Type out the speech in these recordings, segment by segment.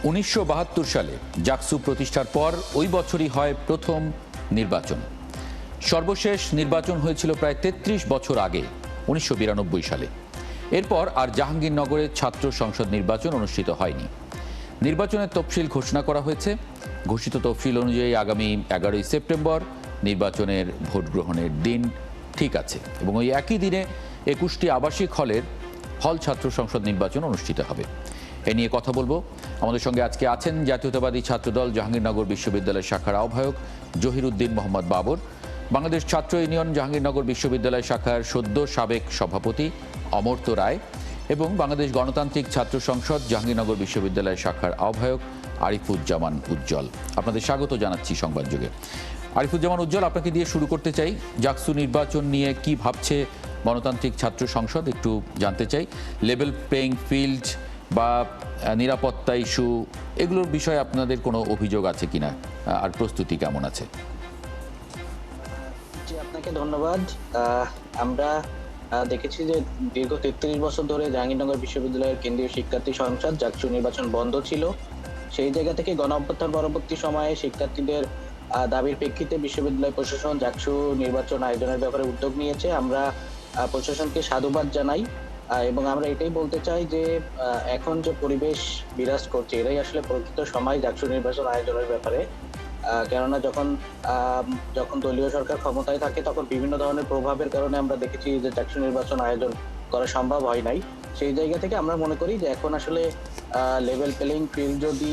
1972 সালে জাকসু প্রতিষ্ঠার পর ওই বছরই হয় প্রথম নির্বাচন। সর্বশেষ নির্বাচন হয়েছিল প্রায় ৩৩ বছর আগে 1992 সালে। এরপর আর জাহাঙ্গীরনগরে ছাত্র সংসদ নির্বাচন অনুষ্ঠিত হয়নি। নির্বাচনের তফসিল ঘোষণা করা হয়েছে। ঘোষিত তফসিল অনুযায়ী আগামী 11ই সেপ্টেম্বর নির্বাচনের ভোট গ্রহণের দিন ঠিক আছে এবং ওই একই দিনে 21টি আবাসিক হল ছাত্র সংসদ নির্বাচন অনুষ্ঠিত হবে। এ নিয়ে কথা বলবো। আমাদের সঙ্গে আজকে আছেন জাতীয়তাবাদী ছাত্রদল জাহাঙ্গীরনগর বিশ্ববিদ্যালয় শাখার আহ্বায়ক জহিরুদ্দিন মোহাম্মদ বাবর, বাংলাদেশ ছাত্র ইউনিয়ন জাহাঙ্গীরনগর বিশ্ববিদ্যালয় শাখার সদ্য সাবেক সভাপতি অমর্ত্য রায় এবং বাংলাদেশ গণতান্ত্রিক ছাত্র সংসদ জাহাঙ্গীরনগর বিশ্ববিদ্যালয় শাখার আহ্বায়ক আরিফুজ্জামান উজ্জ্বল। আপনাদের স্বাগত জানাচ্ছি সংবাদযোগে। আরিফুজ্জামান উজ্জ্বল, আপনাকে দিয়ে শুরু করতে চাই। জাকসু নির্বাচন নিয়ে কি ভাবছে গণতান্ত্রিক ছাত্র সংসদ একটু জানতে চাই। লেভেল প্লেইং ফিল্ড বা নিরাপত্তা ইস্যু, এগুলোর বিষয়ে আপনাদের কোনো অভিযোগ আছে কিনা, আর প্রস্তুতি কেমন আছে? জি, আপনাকে ধন্যবাদ। আমরা দেখেছি যে দীর্ঘ ৩৩ বছর ধরে জাহাঙ্গীরনগর বিশ্ববিদ্যালয়ের কেন্দ্রীয় শিক্ষার্থী সংসদ জাকসু নির্বাচন বন্ধ ছিল। সেই জায়গা থেকে গণঅভ্যুত্থান পরবর্তী সময়ে শিক্ষার্থীদের দাবির প্রেক্ষিতে বিশ্ববিদ্যালয় প্রশাসন জাকসু নির্বাচন আয়োজনের ব্যাপারে উদ্যোগ নিয়েছে। আমরা প্রশাসনকে সাধুবাদ জানাই এবং আমরা এটাই বলতে চাই যে এখন যে পরিবেশ বিরাজ করছে এটাই আসলে প্রকৃত সময় জাকসু নির্বাচন আয়োজনের ব্যাপারে। কেননা যখন দলীয় সরকার ক্ষমতায় থাকে তখন বিভিন্ন ধরনের প্রভাবের কারণে আমরা দেখেছি যে জাকসু নির্বাচন আয়োজন করা সম্ভব হয় নাই। সেই জায়গা থেকে আমরা মনে করি যে এখন আসলে লেভেল প্লেইং ফিল্ড যদি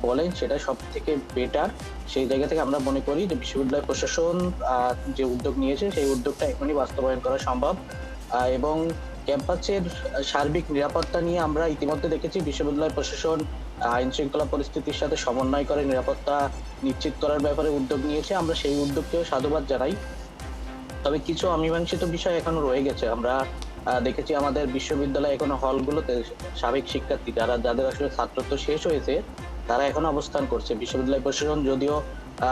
বলেন সেটা সব থেকে বেটার। সেই জায়গা থেকে আমরা মনে করি যে বিশ্ববিদ্যালয় প্রশাসন যে উদ্যোগ নিয়েছে সেই উদ্যোগটা এখনই বাস্তবায়ন করা সম্ভব এবং ক্যাম্পাসের সার্বিক নিরাপত্তা নিয়ে আমরা ইতিমধ্যে দেখেছি বিশ্ববিদ্যালয় প্রশাসন আইন শৃঙ্খলা পরিস্থিতির সাথে সমন্বয় করে নিরাপত্তা নিশ্চিত করার ব্যাপারে উদ্যোগ নিয়েছে। আমরা সেই উদ্যোগকেও সাধুবাদ জানাই। তবে কিছু অমীমাংসিত বিষয় এখনো রয়ে গেছে। আমরা দেখেছি আমাদের বিশ্ববিদ্যালয় এখনো হলগুলোতে সাবেক শিক্ষার্থী যাদের আসলে ছাত্রত্ব শেষ হয়েছে তারা এখনো অবস্থান করছে। বিশ্ববিদ্যালয় প্রশাসন যদিও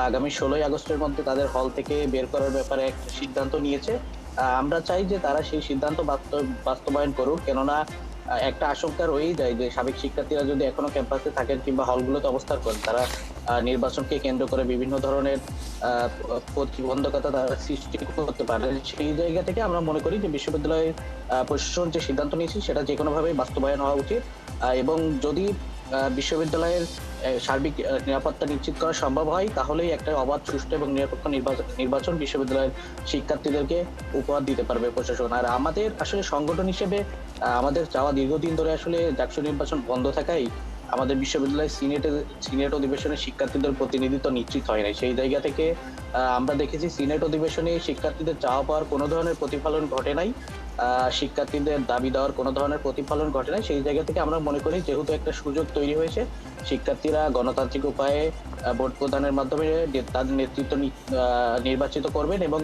আগামী 16ই আগস্টের মধ্যে তাদের হল থেকে বের করার ব্যাপারে একটা সিদ্ধান্ত নিয়েছে। আমরা চাই যে তারা সেই সিদ্ধান্ত বাস্তবায়ন করুক, কেননা একটা আশঙ্কা রয়েই যায় যে সাবেক শিক্ষার্থীরা যদি এখনো ক্যাম্পাসে থাকেন কিংবা হলগুলোতে অবস্থান করেন তারা নির্বাচনকে কেন্দ্র করে বিভিন্ন ধরনের প্রতিবন্ধকতা তারা সৃষ্টি করতে পারে। সেই জায়গা থেকে আমরা মনে করি যে বিশ্ববিদ্যালয়ের প্রশাসন যে সিদ্ধান্ত নিয়েছে সেটা যে কোনোভাবে বাস্তবায়ন হওয়া উচিত এবং যদি বিশ্ববিদ্যালয়ের সার্বিক নিরাপত্তা নিশ্চিত করা সম্ভব হয় তাহলেই একটা অবাধ, সুষ্ঠু এবং নিরপেক্ষ নির্বাচন বিশ্ববিদ্যালয়ের শিক্ষার্থীদেরকে উপহার দিতে পারবে প্রশাসন। আর আমাদের আসলে সংগঠন হিসেবে আমাদের চাওয়া দীর্ঘদিন ধরে আসলে জাকসু নির্বাচন বন্ধ থাকায় আমাদের বিশ্ববিদ্যালয়ের সিনেট অধিবেশনে শিক্ষার্থীদের প্রতিনিধিত্ব নিশ্চিত হয় নাই। সেই জায়গা থেকে আমরা দেখেছি সিনেট অধিবেশনে শিক্ষার্থীদের চাওয়া পাওয়ার কোনো ধরনের প্রতিফলন ঘটে নাই, শিক্ষার্থীদের দাবি দেওয়ার কোনো ধরনের প্রতিফলন ঘটে নাই। সেই জায়গা থেকে আমরা মনে করি যেহেতু একটা সুযোগ তৈরি হয়েছে, শিক্ষার্থীরা গণতান্ত্রিক উপায়ে ভোট প্রদানের মাধ্যমে তাদের নেতৃত্ব নির্বাচিত করবেন এবং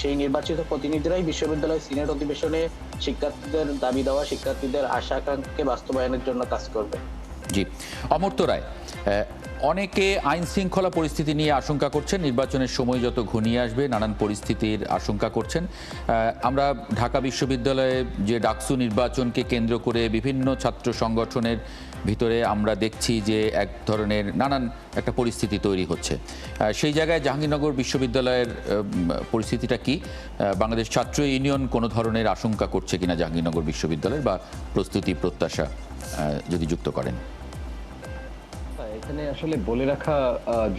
সেই নির্বাচিত প্রতিনিধিরাই বিশ্ববিদ্যালয় সিনেট অধিবেশনে শিক্ষার্থীদের দাবি দেওয়া, শিক্ষার্থীদের আশা আকাঙ্ক্ষাকে বাস্তবায়নের জন্য কাজ করবে। জি, অমর্ত্য রায়, অনেকে আইন শৃঙ্খলা পরিস্থিতি নিয়ে আশঙ্কা করছেন, নির্বাচনের সময় যত ঘনিয়ে আসবে নানান পরিস্থিতির আশঙ্কা করছেন। আমরা ঢাকা বিশ্ববিদ্যালয়ে যে ডাকসু নির্বাচনকে কেন্দ্র করে বিভিন্ন ছাত্র সংগঠনের ভিতরে আমরা দেখছি যে এক ধরনের নানান একটা পরিস্থিতি তৈরি হচ্ছে। সেই জায়গায় জাহাঙ্গীরনগর বিশ্ববিদ্যালয়ের পরিস্থিতিটা কি? বাংলাদেশ ছাত্র ইউনিয়ন কোনো ধরনের আশঙ্কা করছে কিনা জাহাঙ্গীরনগর বিশ্ববিদ্যালয়ের, বা প্রস্তুতি প্রত্যাশা যদি যুক্ত করেন? এখানে আসলে বলে রাখা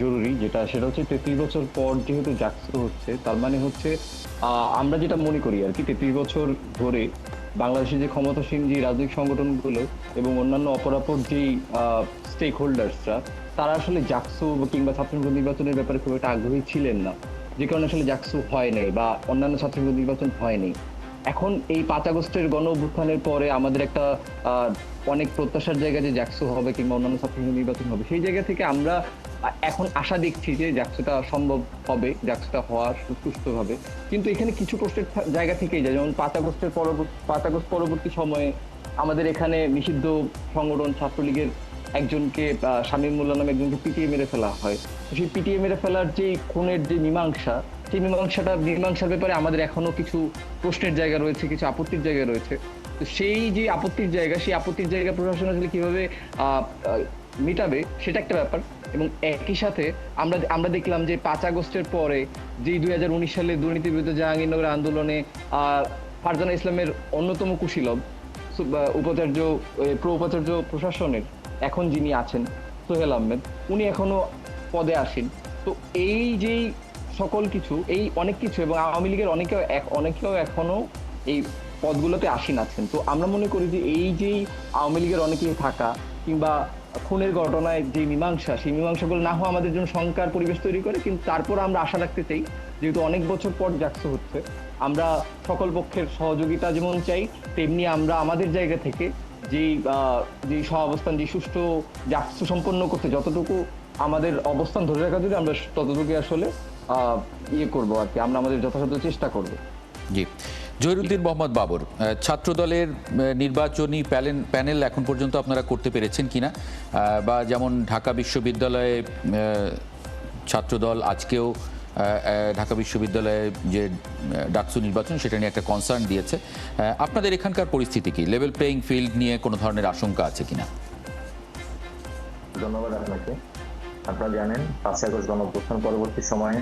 জরুরি সেটা হচ্ছে 33 বছর পর যেহেতু জাকসু হচ্ছে, তার মানে হচ্ছে আমরা যেটা মনে করি আর কি, 33 বছর ধরে বাংলাদেশের যে ক্ষমতাসীন যে রাজনৈতিক সংগঠনগুলো এবং অন্যান্য অপরাপর যেই স্টেক হোল্ডার্সরা তারা আসলে জাকসু কিংবা ছাত্র সংসদ নির্বাচনের ব্যাপারে খুব একটা আগ্রহী ছিলেন না, যে কারণে আসলে জাকসু হয় নাই বা অন্যান্য ছাত্র সংসদ নির্বাচন হয়নি। এখন এই 5 আগস্টের গণ অভ্যুত্থানের পরে আমাদের একটা অনেক প্রত্যাশার জায়গা যে জাকসু হবে কিংবা অন্যান্য ছাত্র নির্বাচন হবে, সেই জায়গা থেকে আমরা এখন আশা দেখছি যে জাকসুটা সম্ভব হবে, জাকসুটা হওয়ার সুষ্ঠুভাবে। কিন্তু এখানে কিছু প্রশ্নের জায়গা থেকেই যায়, যেমন 5 আগস্ট পরবর্তী সময়ে আমাদের এখানে নিষিদ্ধ সংগঠন ছাত্রলীগের একজনকে, শামীম মোল্লা নামে একজনকে পিটিয়ে মেরে ফেলা হয়। সেই পিটিয়ে মেরে ফেলার যে খুনের যে মীমাংসা, সেই মীমাংসার ব্যাপারে আমাদের এখনো কিছু প্রশ্নের জায়গা রয়েছে, কিছু আপত্তির জায়গা রয়েছে। তো সেই যে আপত্তির জায়গা, সেই আপত্তির জায়গা প্রশাসন আসলে কিভাবে মিটাবে সেটা একটা ব্যাপার। এবং একই সাথে আমরা দেখলাম যে ৫ আগস্টের পরে যে ২০১৯ সালে দুর্নীতির বিরুদ্ধে জাহাঙ্গীরনগর আন্দোলনে ফারজানা ইসলামের অন্যতম কুশীলব উপাচার্য উপাচার্য প্রশাসনের এখন যিনি আছেন সোহেল আহমেদ, উনি এখনো পদে আসেন। তো এই যেই সকল কিছু, এই অনেক কিছু, এবং আওয়ামী লীগের অনেকেও এখনো এই পদগুলোতে আসীন আছেন। তো আমরা মনে করি যে এই যেই আওয়ামী লীগের অনেকেই থাকা কিংবা খুনের ঘটনায় যে মীমাংসা, সেই মীমাংসাগুলো না হওয়া আমাদের জন্য শঙ্কার পরিবেশ তৈরি করে। কিন্তু তারপর আমরা আশা রাখতে চাই, যেহেতু অনেক বছর পর জাকসু হচ্ছে, আমরা সকল পক্ষের সহযোগিতা যেমন চাই, তেমনি আমরা আমাদের জায়গা থেকে যে সহাবস্থান, যে সুষ্ঠু জাকসু সম্পন্ন করতে যতটুকু আমাদের অবস্থান ধরে রাখা যদি আমরা ততটুকু আসলে করবো আর কি, আমরা আমাদের যথাসাধ্য চেষ্টা করবো। জি, জহিরুদ্দিন মোহাম্মদ বাবর, ছাত্রদলের নির্বাচনী প্যানেল এখন পর্যন্ত আপনারা করতে পেরেছেন কিনা, বা যেমন ঢাকা বিশ্ববিদ্যালয়ে ছাত্রদল আজকেও ঢাকা বিশ্ববিদ্যালয়ে যে ডাকসু নির্বাচন সেটা নিয়ে একটা কনসার্ন দিয়েছে, আপনাদের এখানকার পরিস্থিতি কি? লেভেল প্লেইং ফিল্ড নিয়ে কোনো ধরনের আশঙ্কা আছে কিনা? ধন্যবাদ আপনাকে। আপনারা জানেন ৫ আগস্ট গণঅভ্যুত্থান পরবর্তী সময়ে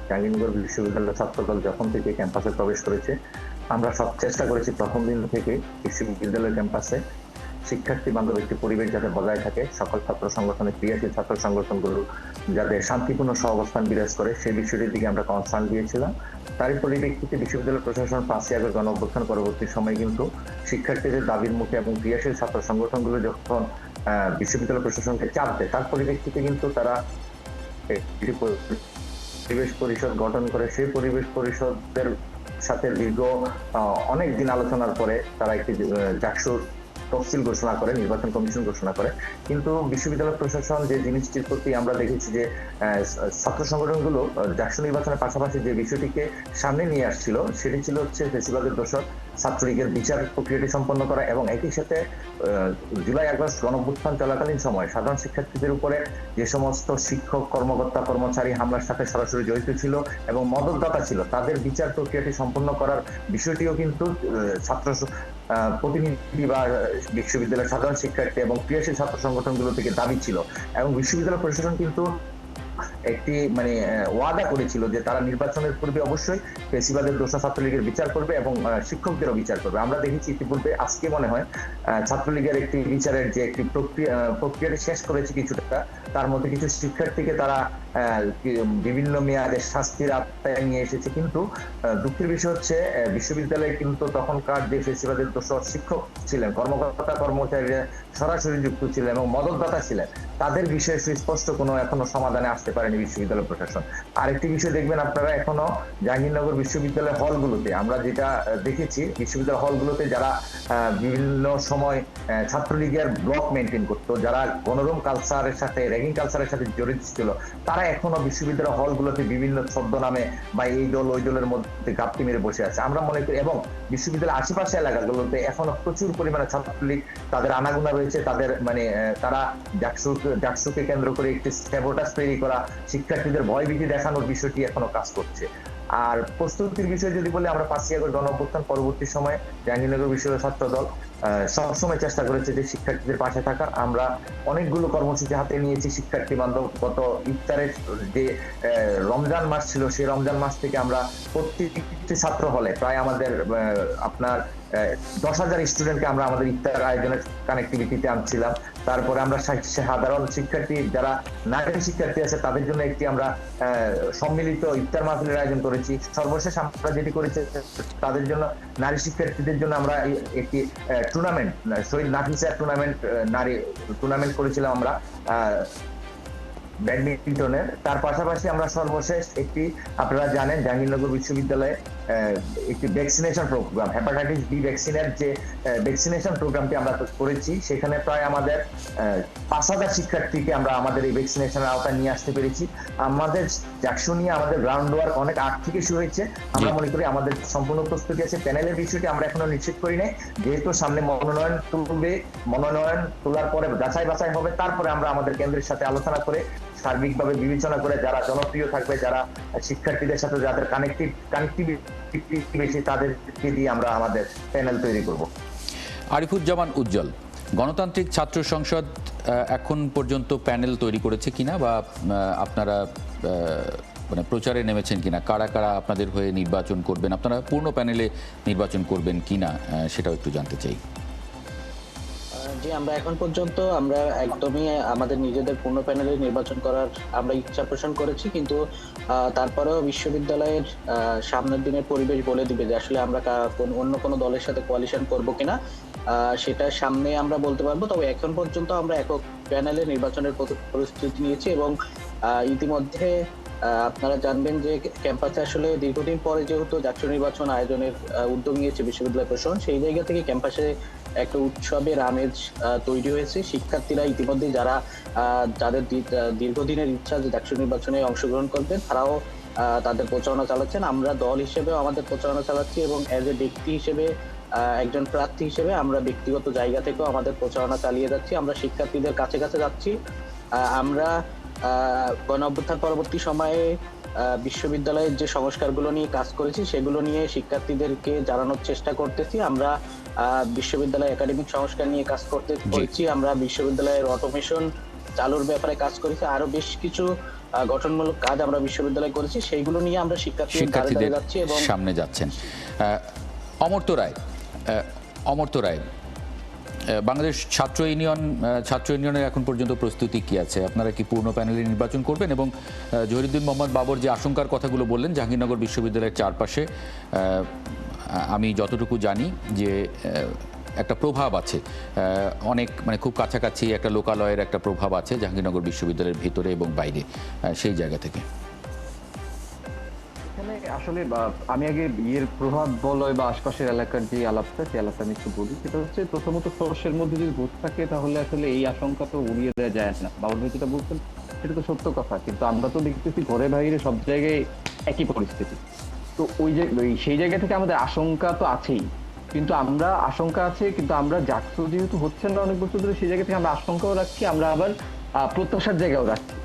জাহাঙ্গীরনগর বিশ্ববিদ্যালয়ের ছাত্রদল যখন থেকে ক্যাম্পাসে প্রবেশ করেছে, আমরা সব চেষ্টা করেছি প্রথম দিন থেকে বিশ্ববিদ্যালয় ক্যাম্পাসে শিক্ষার্থী বান্ধব একটি পরিবেশ যাতে বজায় থাকে, সকল ছাত্র সংগঠনের ক্রিয়াশীল ছাত্র সংগঠনগুলো যাতে শান্তিপূর্ণ সহাবস্থান বিরাজ করে, সেই বিষয়টির দিকে আমরা কনসার্ন দিয়েছিলাম। তারই পরিপ্রেক্ষিতে বিশ্ববিদ্যালয় প্রশাসন ৫ আগস্ট গণঅভ্যুত্থান পরবর্তী সময় কিন্তু শিক্ষার্থীদের দাবির মুখে এবং ক্রিয়াশীল ছাত্র সংগঠনগুলো যখন বিশ্ববিদ্যালয় প্রশাসনকে চাপ দেয়, তার পরিপ্রেক্ষিতে কিন্তু তারা পরিবেশ পরিষদ গঠন করে। সেই পরিবেশ পরিষদের সাথে দীর্ঘ অনেক দিন আলোচনার পরে তারা একটি জাকসুর তফসিল ঘোষণা করে, নির্বাচন কমিশন ঘোষণা করে। কিন্তু বিশ্ববিদ্যালয় প্রশাসন যে জিনিসটির প্রতি আমরা দেখেছি যে ছাত্র সংগঠনগুলো জাকসু নির্বাচনের পাশাপাশি যে বিষয়টিকে সামনে নিয়ে আসছিল সেটি ছিল হচ্ছে ফেসিবাদের দোষর ছাত্রলীগের বিচার প্রক্রিয়াটি সম্পন্ন করা, এবং একই সাথে জুলাই আগস্ট গণঅভ্যুত্থান চলাকালীন সময় সাধারণ শিক্ষার্থীদের উপরে যে সমস্ত শিক্ষক, কর্মকর্তা, কর্মচারী হামলার সাথে সরাসরি জড়িত ছিল এবং মদতদাতা ছিল, তাদের বিচার প্রক্রিয়াটি সম্পন্ন করার বিষয়টিও কিন্তু ছাত্র প্রতিনিধি বা বিশ্ববিদ্যালয়ের সাধারণ শিক্ষার্থী এবং ক্রিয়াশীল ছাত্র সংগঠনগুলো থেকে দাবি ছিল। এবং বিশ্ববিদ্যালয় প্রশাসন কিন্তু একটি ওয়াদা করেছিল যে তারা নির্বাচনের পূর্বে অবশ্যই ফেসিবাদের দোষা ছাত্রলীগের বিচার করবে এবং শিক্ষকদেরও বিচার করবে। আমরা দেখেছি ইতিপূর্বে, আজকে মনে হয় ছাত্রলীগের একটি বিচারের যে একটি প্রক্রিয়াটি শেষ করেছে কিছুটা, তার মধ্যে কিছু শিক্ষার্থীকে তারা বিভিন্ন মেয়াদে শাস্তির আওতায় নিয়ে এসেছে। কিন্তু দুঃখের বিষয় হচ্ছে বিশ্ববিদ্যালয়ে কিন্তু তখনকার যে ফেসিবাদের দোষর শিক্ষক ছিলেন, কর্মকর্তা কর্মচারীরা সরাসরি যুক্ত ছিলেন এবং মদতদাতা ছিলেন, তাদের বিষয়ে সুস্পষ্ট কোনো এখনো সমাধানে আসতে পারেনি বিশ্ববিদ্যালয় প্রশাসন। আরেকটি বিষয় দেখবেন আপনারা, এখনো জাহাঙ্গীরনগর বিশ্ববিদ্যালয় হলগুলোতে আমরা যেটা দেখেছি, বিশ্ববিদ্যালয় হলগুলোতে যারা বিভিন্ন সময় ছাত্রলীগের ব্লক মেনটেন করতো, যারা গণরুম কালচারের সাথে, র্যাগিং কালচারের সাথে জড়িত ছিল, তারা এখনো বিশ্ববিদ্যালয় হলগুলোতে বিভিন্ন ছদ্মনামে বা এই দল ওই দলের মধ্যে গাপ্তি মেরে বসে আছে আমরা মনে করি। এবং বিশ্ববিদ্যালয়ের আশেপাশে এলাকাগুলোতে এখনো প্রচুর পরিমাণে ছাত্রলীগ তাদের আনাগোনা রয়েছে, তাদের তারা জাকসুকে কেন্দ্র করে একটি স্যাবোটাজ তৈরি করা, শিক্ষার্থীদের ভয়ভীতি দেখানোর বিষয়টি এখনো কাজ করছে। আর প্রস্তুতির বিষয় যদি বলি, আমরা ৫ আগস্ট গণঅভ্যুত্থান পরবর্তী সময়ে জাহাঙ্গীরনগর বিশ্ববিদ্যালয় ছাত্রদল সবসময় চেষ্টা করেছে যে শিক্ষার্থীদের পাশে থাকা। আমরা অনেকগুলো কর্মসূচি হাতে নিয়েছি শিক্ষার্থী বান্ধব। গত ইফতারের যে রমজান মাস ছিল, সেই রমজান মাস থেকে আমরা প্রত্যেকটি ছাত্র হলে প্রায় আমাদের আপনার 10,000 স্টুডেন্টকে আমরা আমাদের ইফতার আয়োজনের কানেক্টিভিটিতে আনছিলাম। তারপরে আমরা সাধারণ শিক্ষার্থী, যারা নারী শিক্ষার্থী আছে, তাদের জন্য একটি আমরা সম্মিলিত ইফতার মাহফিলের আয়োজন করেছি। সর্বশেষ আমরা যেটি করেছি, তাদের জন্য নারী শিক্ষার্থীদের জন্য আমরা একটি টুর্নামেন্ট, শহীদ নাফিসা টুর্নামেন্ট, নারী টুর্নামেন্ট করেছিলাম আমরা ব্যাডমিন্টনের। তার পাশাপাশি আমরা সর্বশেষ একটি, আপনারা জানেন জাহাঙ্গীরনগর বিশ্ববিদ্যালয়ে একটি ভ্যাকসিনেশন প্রোগ্রাম, হেপাটাইটিস বি ভ্যাকসিনের যে ভ্যাকসিনেশন প্রোগ্রামটি আমরা করেছি, সেখানে প্রায় আমাদের 5,000 শিক্ষার্থীকে আমরা আমাদের এই ভ্যাকসিনেশনের আওতায় নিয়ে আসতে পেরেছি। আমাদের জাকসু নিয়ে আমাদের গ্রাউন্ড ওয়ার্ক অনেক আগ থেকে শুরু হয়েছে। আমরা মনে করি আমাদের সম্পূর্ণ প্রস্তুতি আছে। প্যানেলের বিষয়টি আমরা এখনো নিশ্চিত করি নাই, যেহেতু সামনে মনোনয়ন তোলার পরে যাচাই বাছাই হবে, তারপরে আমরা আমাদের কেন্দ্রের সাথে আলোচনা করে সার্বিকভাবে বিবেচনা করে যারা জনপ্রিয় থাকবে, যারা শিক্ষার্থীদের সাথে যাদের কানেক্টিভিটি বেশি, তাদেরকে দিয়ে আমরা আমাদের প্যানেল তৈরি করব। আরিফুজ্জামান উজ্জ্বল, গণতান্ত্রিক ছাত্র সংসদ এখন পর্যন্ত প্যানেল তৈরি করেছে কিনা বা আপনারা মানে প্রচারে নেমেছেন কিনা, কারা কারা আপনাদের হয়ে নির্বাচন করবেন, আপনারা পূর্ণ প্যানেলে নির্বাচন করবেন কিনা সেটাও একটু জানতে চাই। জি, আমরা এখন পর্যন্ত আমরা একদমই আমাদের নিজেদের পূর্ণ প্যানেলে নির্বাচন করার আমরা ইচ্ছা পোষণ করেছি, কিন্তু তারপরেও বিশ্ববিদ্যালয়ের সামনের দিনের পরিবেশ বলে দিবে যে আসলে আমরা অন্য কোনো দলের সাথে কোয়ালিশন করব কিনা, সেটা সামনে আমরা বলতে পারবো। তবে এখন পর্যন্ত আমরা একক প্যানেলে নির্বাচনের প্রস্তুতি নিয়েছি এবং ইতিমধ্যে আপনারা জানবেন যে ক্যাম্পাসে আসলে দীর্ঘদিন পরে যেহেতু জাতীয় নির্বাচন আয়োজনের উদ্যোগ নিয়েছে বিশ্ববিদ্যালয় প্রশাসন, সেই জায়গা থেকে ক্যাম্পাসে একটা উৎসবের আমেজ তৈরি হয়েছে। শিক্ষার্থীরা ইতিমধ্যে যাদের দীর্ঘদিনের ইচ্ছা যে জাতীয় নির্বাচনে অংশগ্রহণ করবেন, তারাও তাদের প্রচারণা চালাচ্ছেন। আমরা দল হিসেবেও আমাদের প্রচারণা চালাচ্ছি এবং অ্যাজ এ ব্যক্তি হিসেবে, একজন প্রার্থী হিসেবে আমরা ব্যক্তিগত জায়গা থেকেও আমাদের প্রচারণা চালিয়ে যাচ্ছি। আমরা শিক্ষার্থীদের কাছে কাছে যাচ্ছি। আমরা গণ অভ্যুত্থান পরবর্তী সময়ে বিশ্ববিদ্যালয়ের যে সংস্কারগুলো নিয়ে কাজ করেছি সেগুলো নিয়ে শিক্ষার্থীদেরকে জানানোর চেষ্টা করতেছি। আমরা বিশ্ববিদ্যালয় একাডেমিক সংস্কার নিয়ে কাজ করেছি, আমরা বিশ্ববিদ্যালয়ের অটোমেশন চালুর ব্যাপারে কাজ করেছি, আরো বেশ কিছু গঠনমূলক কাজ আমরা বিশ্ববিদ্যালয়ে করেছি, সেইগুলো নিয়ে আমরা শিক্ষার্থীদের যাচ্ছি এবং সামনে যাচ্ছেন। অমর্ত্য রায়, বাংলাদেশ ছাত্র ইউনিয়নের এখন পর্যন্ত প্রস্তুতি কি আছে? আপনারা কি পূর্ণ প্যানেলে নির্বাচন করবেন? এবং জহিরুদ্দিন মোহাম্মদ বাবর যে আশঙ্কার কথাগুলো বললেন জাহাঙ্গীরনগর বিশ্ববিদ্যালয়ের চারপাশে, আমি যতটুকু জানি যে একটা প্রভাব আছে, অনেক মানে খুব কাছাকাছি একটা লোকালয়ের একটা প্রভাব আছে জাহাঙ্গীরনগর বিশ্ববিদ্যালয়ের ভিতরে এবং বাইরে, সেই জায়গা থেকে। আসলে আমি আগে প্রভাব বলয় বা আশপাশের এলাকার যে আলাপটা, সেই আলাপটা আমি একটু বলি। সেটা হচ্ছে প্রথমত সর্ষের মধ্যে যদি ভোট থাকে তাহলে আসলে এই আশঙ্কা তো উড়িয়ে দেওয়া যায় না। বাবুল ভাই যেটা বলছেন সেটা তো সত্য কথা, কিন্তু আমরা তো দেখতেছি ঘরে বাইরে সব জায়গায় একই পরিস্থিতি। তো সেই জায়গা থেকে আমাদের আশঙ্কা তো আছেই, কিন্তু আমরা জাকসু যেহেতু হচ্ছে না অনেক বছর ধরে, সেই জায়গা থেকে আমরা আশঙ্কাও রাখছি, আমরা আবার প্রত্যাশার জায়গাও রাখছি।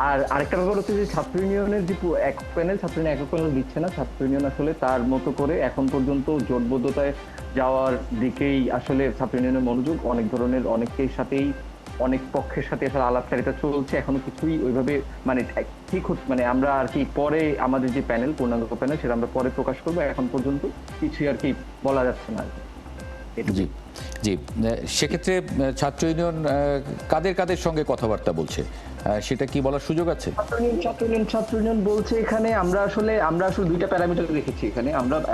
আর আরেকটা ব্যাপার হচ্ছে যে ছাত্র ইউনিয়নের যে একক প্যানেল, ছাত্র ইউনিয়ন একক প্যানেল দিচ্ছে না। ছাত্র ইউনিয়ন আসলে তার মতো করে এখন পর্যন্ত জোটবদ্ধতায় যাওয়ার দিকেই আসলে ছাত্র ইউনিয়নের মনোযোগ। অনেকের সাথেই, অনেক পক্ষের সাথে আসলে আলাপচারিতা চলছে, এখনো কিছুই ওইভাবে মানে ঠিক হচ্ছে, মানে আমরা আর কি পরে আমাদের যে প্যানেল, পূর্ণাঙ্গ প্যানেল, সেটা আমরা পরে প্রকাশ করবো। এখন পর্যন্ত কিছুই আর কি বলা যাচ্ছে না। জি জি, সেক্ষেত্রে ছাত্র ইউনিয়ন কাদের কাদের সঙ্গে কথাবার্তা বলছে সেটা কি বলার সুযোগ আছে? ছাত্র ইউনিয়ন বলছে এখানে আমরা আসলে দুইটা প্যারামিটার রেখেছি। এখানে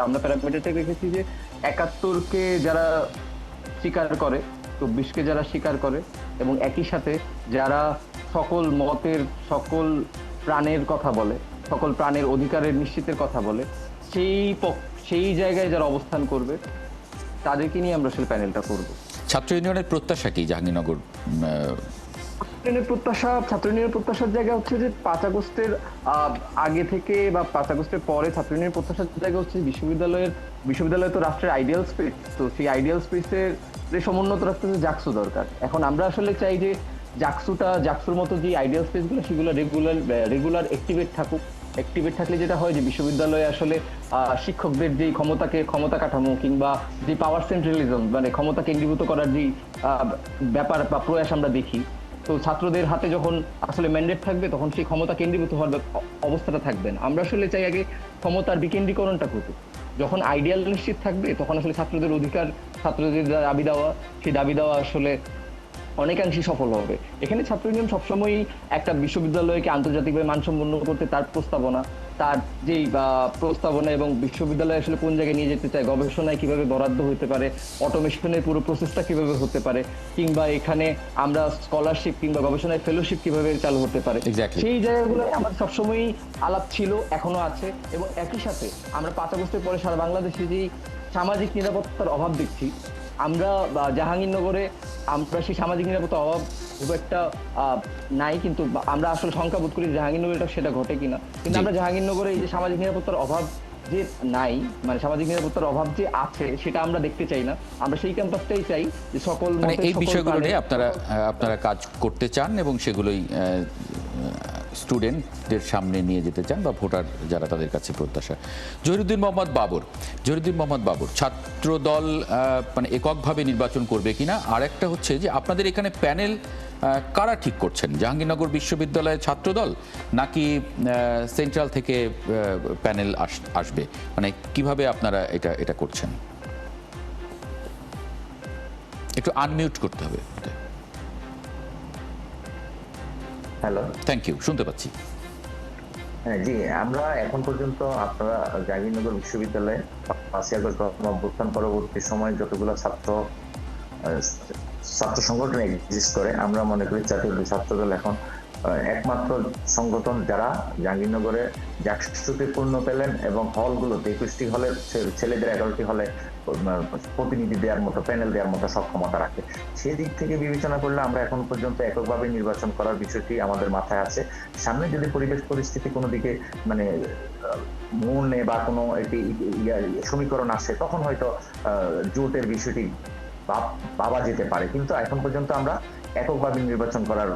আমরা প্যারামিটারটা রেখেছি যে 71কে যারা স্বীকার করে, 24কে যারা স্বীকার করে, এবং একই সাথে যারা সকল মতের, সকল প্রাণের কথা বলে, সকল প্রাণের অধিকারের নিশ্চিতের কথা বলে, সেই জায়গায় যারা অবস্থান করবে তাদেরকে নিয়ে আমরা আসলে প্যানেলটা করব। ছাত্র ইউনিয়নের প্রত্যাশা কি জাহাঙ্গীরনগর? ছাত্র ইউনিয়নের প্রত্যাশার জায়গা হচ্ছে যে 5 আগস্টের আগে থেকে বা 5 আগস্টের পরে ছাত্র ইউনিয়নের প্রত্যাশার জায়গা হচ্ছে বিশ্ববিদ্যালয় তো রাষ্ট্রের আইডিয়াল স্পেস, তো সেই আইডিয়াল স্পেসের সমুন্নত রাখতে জাকসু দরকার। এখন আমরা আসলে চাই যে জাকসুর মতো যে আইডিয়াল স্পেসগুলো সেগুলো রেগুলার অ্যাক্টিভেট থাকুক। অ্যাক্টিভেট থাকলে যেটা হয় যে বিশ্ববিদ্যালয়ে আসলে শিক্ষকদের যে ক্ষমতা কাঠামো কিংবা যে পাওয়ার সেন্ট্রালিজম, মানে ক্ষমতা কেন্দ্রীভূত করার যে ব্যাপার বা প্রয়াস আমরা দেখি, তো ছাত্রদের হাতে যখন আসলে ম্যান্ডেট থাকবে তখন সেই ক্ষমতা কেন্দ্রীভূত হওয়ার অবস্থাটা থাকবে না। আমরা আসলে চাই আগে ক্ষমতার বিকেন্দ্রীকরণটা করতে। যখন আইডিয়াল নিশ্চিত থাকবে তখন আসলে ছাত্রদের অধিকার, ছাত্রদের দাবি দেওয়া, সেই দাবি দেওয়া আসলে অনেকাংশই সফল হবে। এখানে ছাত্র ইউনিয়ন সবসময়ই একটা বিশ্ববিদ্যালয়কে আন্তর্জাতিকভাবে মানসম্পন্ন করতে তার প্রস্তাবনা এবং বিশ্ববিদ্যালয় আসলে কোন জায়গায় নিয়ে যেতে চায়, গবেষণায় কিভাবে বরাদ্দ হতে পারে, অটোমেশনের পুরো প্রসেসটা কিভাবে হতে পারে, কিংবা এখানে আমরা স্কলারশিপ কিংবা গবেষণায় ফেলোশিপ কিভাবে চালু হতে পারে, সেই জায়গাগুলোয় আমাদের সবসময়ই আলাপ ছিল, এখনো আছে। এবং একই সাথে আমরা 5 আগস্টের পরে সারা বাংলাদেশে যে সামাজিক নিরাপত্তার অভাব দেখছি, আমরা জাহাঙ্গীরনগরে আমরা সেই সামাজিক নিরাপত্তার অভাব খুব একটা নাই, কিন্তু আমরা আসলে শঙ্কা বোধ করি জাহাঙ্গীরনগরে সেটা ঘটে কিনা। কিন্তু আমরা জাহাঙ্গীরনগরে এই যে সামাজিক নিরাপত্তার অভাব যে নাই, মানে সামাজিক নিরাপত্তার অভাব যে আছে, সেটা আমরা দেখতে চাই না। আমরা সেই ক্যাম্পাসটাই চাই যে সকল এই বিষয়গুলো নিয়ে আপনারা কাজ করতে চান এবং সেগুলোই স্টুডেন্টদের সামনে নিয়ে যেতে চান বা ভোটার যারা তাদের কাছে প্রত্যাশা। জহিরুদ্দিন মোহাম্মদ বাবর ছাত্রদল মানে এককভাবে নির্বাচন করবে কিনা, আর একটা হচ্ছে যে আপনাদের এখানে প্যানেল কারা ঠিক করছেন? জাহাঙ্গীরনগর বিশ্ববিদ্যালয়ের ছাত্রদল নাকি সেন্ট্রাল থেকে প্যানেল আসবে, মানে কিভাবে আপনারা এটা করছেন? একটু আনমিউট করতে হবে। হ্যালো, থ্যাংক ইউ, শুনতে পাচ্ছি। হ্যাঁ জি, আমরা এখন পর্যন্ত আপনারা জাহাঙ্গীরনগর বিশ্ববিদ্যালয়ে 5ই আগস্ট অভ্যুত্থান পরবর্তী সময়ে যতগুলো ছাত্র সংগঠন এক্সিস্ট করে, আমরা মনে করি জাতীয় ছাত্রদল এখন একমাত্র সংগঠন যারা জাহাঙ্গীরনগরে জাকসুতে পূর্ণ পেলেন এবং হলগুলোতে 21টি হলে ছেলেদের 11টি হলে প্রতিনিধি দেওয়ার মতো, প্যানেল দেওয়ার মতো সক্ষমতা রাখে। সেই দিক থেকে বিবেচনা করলে আমরা এখন পর্যন্ত এককভাবে নির্বাচন করার বিষয়টি আমাদের মাথায় আছে। সামনে যদি পরিবেশ পরিস্থিতি কোনো দিকে মানে মনে বা কোনো একটি সমীকরণ আসে, তখন হয়তো জোটের বিষয়টি ভাবা যেতে পারে, কিন্তু এখন পর্যন্ত আমরা এককভাবে নির্বাচন করার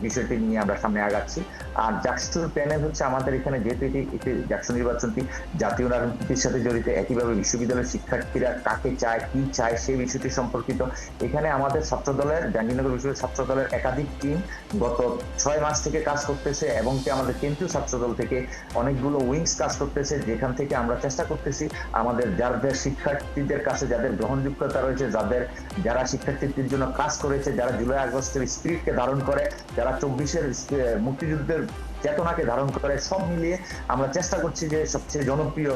বিষয়টি নিয়ে আমরা সামনে আগাচ্ছি। আর জাকসুর প্যানেল হচ্ছে আমাদের এখানে, যেহেতু এটি জাকসু নির্বাচনটি জাতীয় রাজনীতির সাথে জড়িত, একইভাবে বিশ্ববিদ্যালয়ের শিক্ষার্থীরা কাকে চায়, কি চায় সেই বিষয়টি সম্পর্কিত। এখানে আমাদের ছাত্রদলের, জাহাঙ্গীরনগর বিশ্ববিদ্যালয়ের ছাত্রদলের একাধিক টিম গত 6 মাস থেকে কাজ করতেছে, এবং কি আমাদের কেন্দ্রীয় ছাত্রদল থেকে অনেকগুলো উইংস কাজ করতেছে, যেখান থেকে আমরা চেষ্টা করতেছি আমাদের যাদের শিক্ষার্থীদের কাছে যাদের গ্রহণযোগ্যতা রয়েছে, যারা শিক্ষার্থীদের জন্য কাজ করেছে, যারা জুলাই আগস্টের স্পিরিটকে ধারণ করে, যারা 24-এর মুক্তিযুদ্ধের চেতনাকে ধারণ করে, সব মিলিয়ে আমরা চেষ্টা করছি যে সবচেয়ে জনপ্রিয়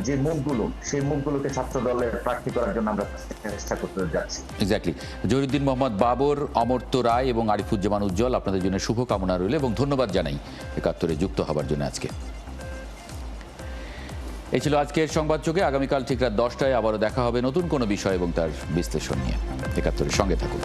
যে মুখগুলো, সেই মুখগুলোকে ছাত্র দলের প্রার্থী করার জন্য আমরা চেষ্টা করতে যাচ্ছি। এক্স্যাক্টলি। জহিরুদ্দিন মোহাম্মদ বাবর, অমর্ত্য রায় এবং আরিফুজ্জামান উজ্জ্বল, আপনাদের জন্য শুভকামনা রইল এবং ধন্যবাদ জানাই একাত্তরে যুক্ত হবার জন্য আজকে। এই ছিল আজকের সংবাদযোগে। আগামীকাল ঠিক রাত 10টায় আবারও দেখা হবে নতুন কোনো বিষয় এবং তার বিশ্লেষণ নিয়ে। একাত্তরের সঙ্গে থাকুন।